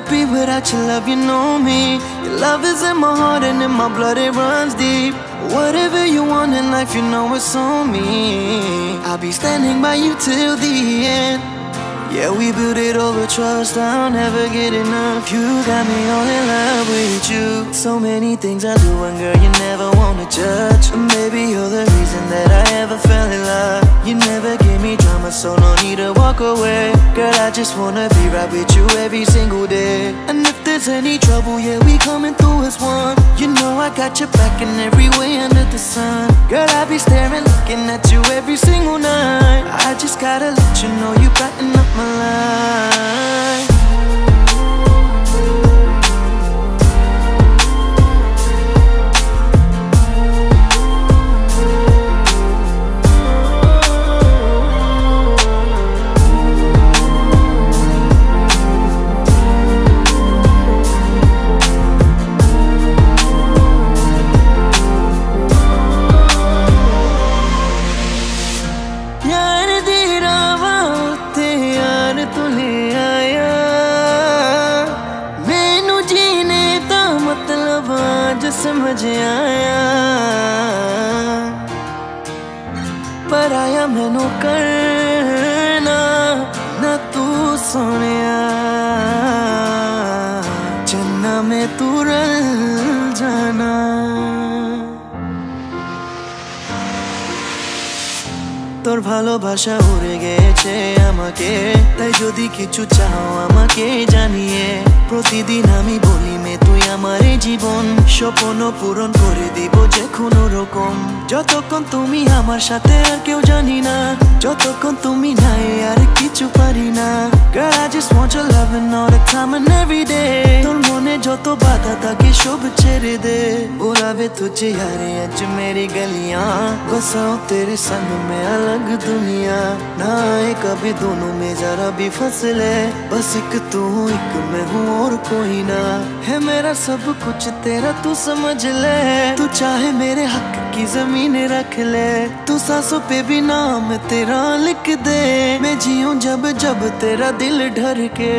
be without your love, you know me. Your love is in my heart and in my blood, it runs deep. Whatever you want in life, you know it's on me. I'll be standing by you till the end. Yeah, we built it over trust, I'll never get enough. You got me all in love with you. So many things I do and girl, you never wanna judge. And baby, you're the reason that I ever fell in love. You never gave me drama, so no need to walk away. Girl, I just wanna be right with you every single day. And if there's any trouble, yeah, we coming through as one. You know I got your back in every way under the sun. Girl, I be staring, looking at you every single night. I just gotta let you know you brighten up my life. समझ आया पर आया मैनू करना ना तू सोनिया चन्ना में तू रल जाना তোর ভালোবাসা উড়ে গেছে আমাকে তাই যদি কিছু চাও আমাকে জানিয়ে প্রতিদিন আমি বলি মে তুই আমার জীবন স্বপ্ন পূরণ করে দিব যে কোনো রকম যতক্ষণ তুমি আমার সাথে আর কেউ জানি না যতক্ষণ তুমি নাই আর কিছু পারি না Girl I just want your loving all the time and every day তোর মনে যত বাধা থাকে সব ছেড়ে দে बुलावे तुझे यारे आज मेरी गलियां बसाओ तेरे संग में अलग दुनिया ना आए कभी दोनों में जरा भी फसले बस एक तू एक मैं हूँ और कोई ना है मेरा सब कुछ तेरा तू समझ ले तू चाहे मेरे हक की जमीन रख ले तू सांसों पे भी नाम तेरा लिख दे मैं जीऊं जब जब तेरा दिल धड़के